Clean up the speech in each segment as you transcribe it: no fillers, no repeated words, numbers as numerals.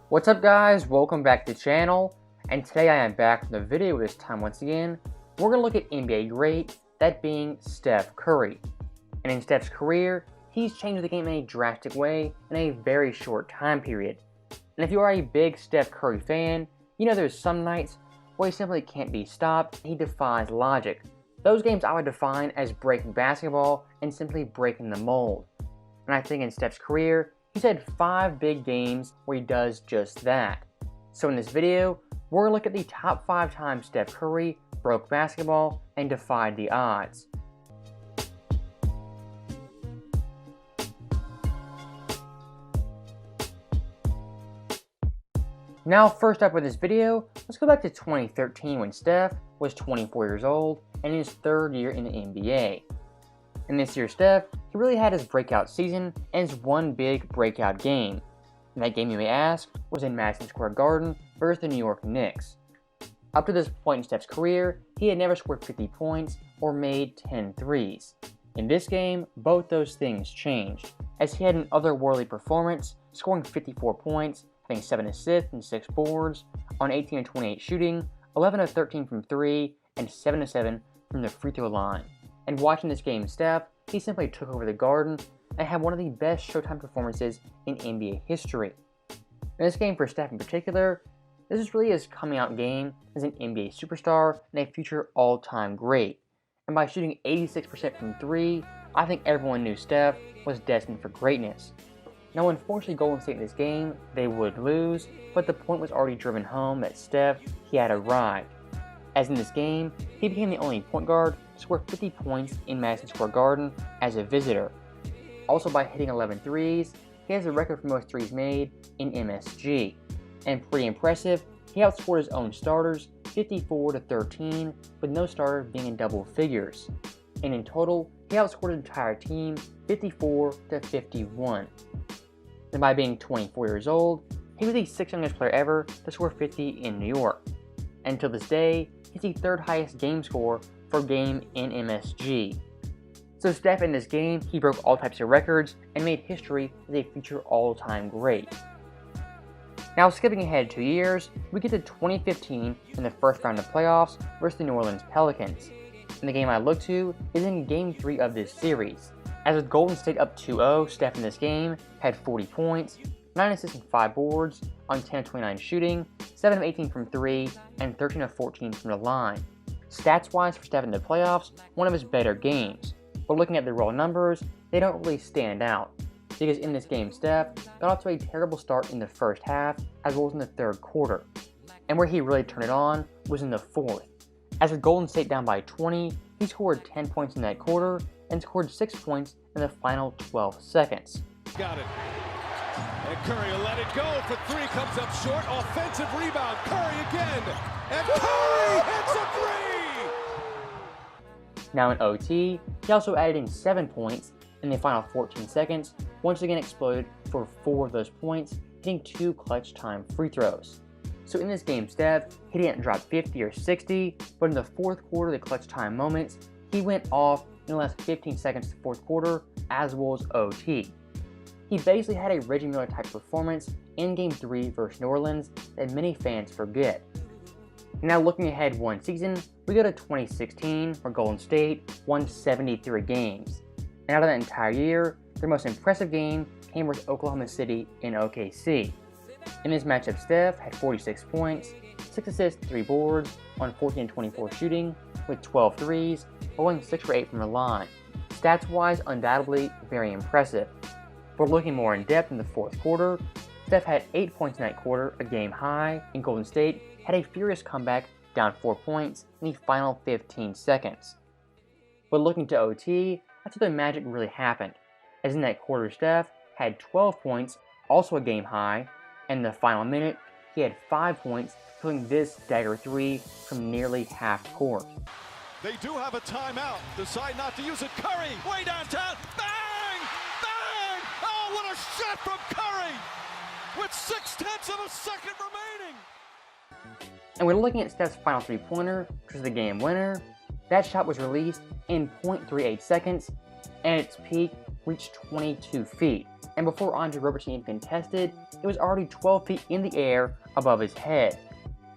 What's up guys, welcome back to the channel, and today I am back with a video this time once again. We're going to look at NBA great, that being Steph Curry. And in Steph's career, he's changed the game in a drastic way in a very short time period. And if you are a big Steph Curry fan, you know there's some nights where he simply can't be stopped, he defies logic. Those games I would define as breaking basketball and simply breaking the mold. And I think in Steph's career, he's had 5 big games where he does just that. So in this video, we're going to look at the top 5 times Steph Curry broke basketball and defied the odds. Now first up with this video, let's go back to 2013 when Steph was 24 years old and in his 3rd year in the NBA. In this year, Steph, he really had his breakout season and his one big breakout game. And that game, you may ask, was in Madison Square Garden versus the New York Knicks. Up to this point in Steph's career, he had never scored 50 points or made 10 threes. In this game, both those things changed, as he had an otherworldly performance, scoring 54 points, having 7 assists and 6 boards, on 18 of 28 shooting, 11 of 13 from 3, and 7 of 7 from the free throw line. And watching this game, Steph, he simply took over the Garden and had one of the best Showtime performances in NBA history. In this game for Steph in particular, this is really his coming out game as an NBA superstar and a future all-time great. And by shooting 86% from 3, I think everyone knew Steph was destined for greatness. Now unfortunately Golden State in this game, they would lose, but the point was already driven home that Steph, he had arrived. As in this game, he became the only point guard to score 50 points in Madison Square Garden as a visitor. Also by hitting 11 threes, he has the record for most threes made in MSG. And pretty impressive, he outscored his own starters 54-13, with no starter being in double figures. And in total, he outscored the entire team 54-51. And by being 24 years old, he was the 6th youngest player ever to score 50 in New York. And to this day, he's the 3rd highest game score for a game in MSG. So Steph in this game, he broke all types of records and made history as a future all-time great. Now skipping ahead 2 years, we get to 2015 in the first round of playoffs versus the New Orleans Pelicans. And the game I look to is in Game 3 of this series. As with Golden State up 2-0, Steph in this game had 40 points, 9 assists and 5 boards, on 10 of 29 shooting, 7 of 18 from 3, and 13 of 14 from the line. Stats-wise for Steph in the playoffs, one of his better games. But looking at the raw numbers, they don't really stand out. Because in this game, Steph got off to a terrible start in the first half, as well as in the 3rd quarter. And where he really turned it on was in the 4th. As with Golden State down by 20, he scored 10 points in that quarter, and scored 6 points in the final 12 seconds. Got it. And Curry will let it go for 3, comes up short, offensive rebound, Curry again, and Curry hits a 3! Now in OT, he also added in 7 points in the final 14 seconds, once again exploded for 4 of those points, hitting 2 clutch time free throws. So in this game, Steph, he didn't drop 50 or 60, but in the 4th quarter, the clutch time moments, he went off in the last 15 seconds of the 4th quarter, as well as OT. He basically had a Reggie Miller type performance in Game 3 versus New Orleans that many fans forget. Now looking ahead one season, we go to 2016 where Golden State won 73 games. And out of that entire year, their most impressive game came versus Oklahoma City in OKC. In this matchup, Steph had 46 points, 6 assists, 3 boards, on 14-24 shooting, with 12 threes, going 6 for 8 from the line. Stats-wise, undoubtedly very impressive. But looking more in depth in the 4th quarter, Steph had 8 points in that quarter, a game high, and Golden State had a furious comeback down 4 points in the final 15 seconds. But looking to OT, that's where the magic really happened, as in that quarter Steph had 12 points, also a game high, and in the final minute, he had 5 points, killing this dagger 3 from nearly half court. They do have a timeout, decide not to use it, Curry, way downtown, bang! Bang! Oh, what a shot from Curry! With 0.6 of a second remaining! And when looking at Steph's final 3-pointer, which was the game winner, that shot was released in 0.38 seconds, and at its peak, reached 22 feet, and before Andre Robertson even contested, it was already 12 feet in the air above his head.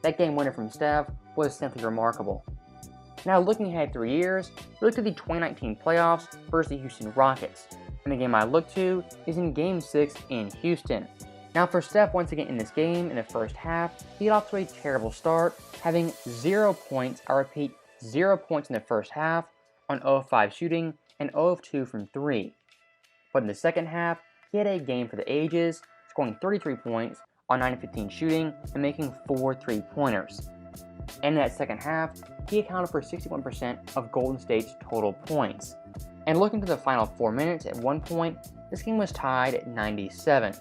That game winner from Steph was simply remarkable. Now looking ahead 3 years, we look to the 2019 playoffs versus the Houston Rockets, and the game I look to is in Game 6 in Houston. Now for Steph, once again in this game, in the first half, he got off to a terrible start, having 0 points, I repeat, 0 points in the first half, on 0 of 5 shooting, and 0 of 2 from 3. But in the second half, he had a game for the ages, scoring 33 points on 9 of 15 shooting, and making 4 3-pointers. And in that second half, he accounted for 61% of Golden State's total points. And looking to the final 4 minutes, at one point, this game was tied at 97.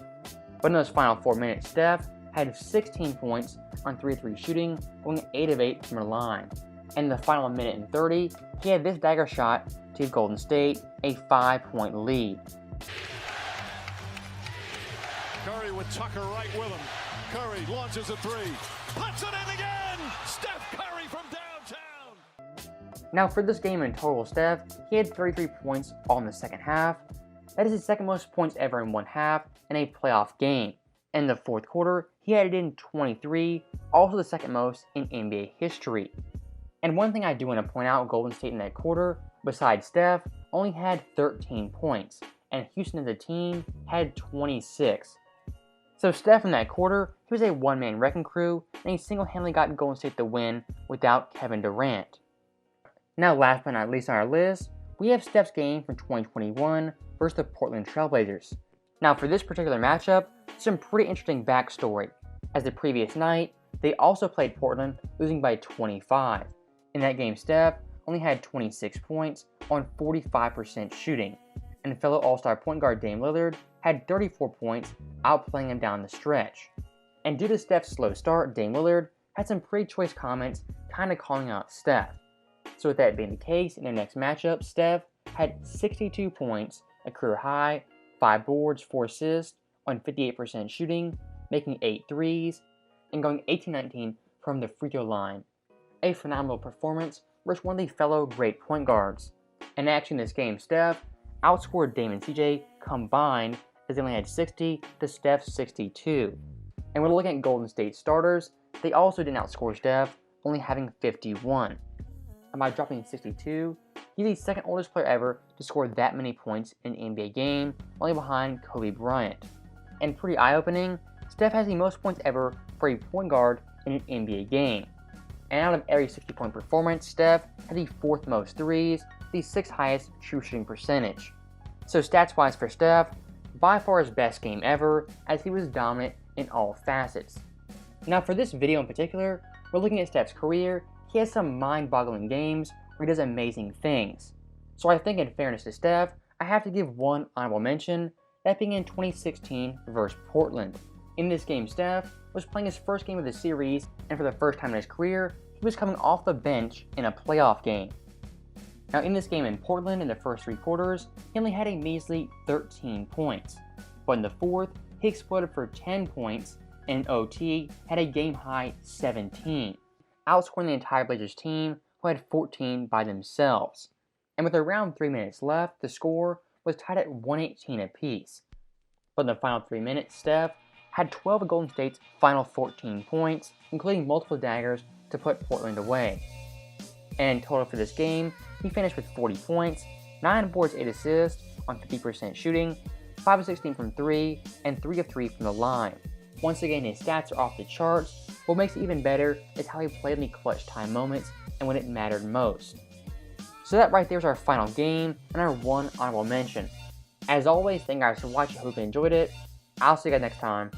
But in those final 4 minutes, Steph had 16 points on 3-3 shooting, going 8 of 8 from the line. And in the final minute and 30, he had this dagger shot to give Golden State a 5-point lead. Curry with Tucker right with him. Curry launches a three. Puts it in again! Steph Curry from downtown! Now for this game in total, Steph, he had 33 points all in the second half. That is his second most points ever in one half in a playoff game. In the fourth quarter, he added in 23, also the second most in NBA history. And one thing I do want to point out, Golden State in that quarter, besides Steph, only had 13 points, and Houston as a team had 26. So Steph in that quarter, he was a one-man wrecking crew, and he single-handedly got Golden State the win without Kevin Durant. Now last but not least on our list, we have Steph's game from 2021 versus the Portland Trail Blazers. Now for this particular matchup, some pretty interesting backstory. As the previous night, they also played Portland, losing by 25. In that game, Steph only had 26 points on 45% shooting, and fellow All-Star point guard Dame Lillard had 34 points, outplaying him down the stretch. And due to Steph's slow start, Dame Lillard had some pretty choice comments kind of calling out Steph. So with that being the case, in their next matchup, Steph had 62 points, a career high, 5 boards, 4 assists on 58% shooting, making 8 threes, and going 18-19 from the free throw line. A phenomenal performance versus one of the fellow great point guards. And actually in this game, Steph outscored Dame and CJ combined as they only had 60 to Steph's 62. And when looking at Golden State starters, they also didn't outscore Steph, only having 51. And by dropping 62, he's the second oldest player ever to score that many points in an NBA game, only behind Kobe Bryant. And pretty eye-opening, Steph has the most points ever for a point guard in an NBA game. And out of every 60-point performance, Steph had the 4th most threes, the 6th highest true shooting percentage. So stats-wise for Steph, by far his best game ever, as he was dominant in all facets. Now for this video in particular, we're looking at Steph's career. He has some mind-boggling games where he does amazing things. So I think in fairness to Steph, I have to give one honorable mention, that being in 2016 versus Portland. In this game, Steph was playing his first game of the series, and for the first time in his career, he was coming off the bench in a playoff game. Now in this game in Portland, in the first 3 quarters, he only had a measly 13 points. But in the fourth, he exploded for 10 points, and in OT, had a game-high 17, outscoring the entire Blazers team, who had 14 by themselves. And with around 3 minutes left, the score was tied at 118 apiece. But in the final 3 minutes, Steph had 12 of Golden State's final 14 points, including multiple daggers to put Portland away. And in total for this game, he finished with 40 points, 9 boards, 8 assists on 50% shooting, 5 of 16 from 3, and 3 of 3 from the line. Once again, his stats are off the charts. What makes it even better is how he played in the clutch time moments and when it mattered most. So that right there is our final game and our one honorable mention. As always, thank you guys for watching. I hope you enjoyed it. I'll see you guys next time.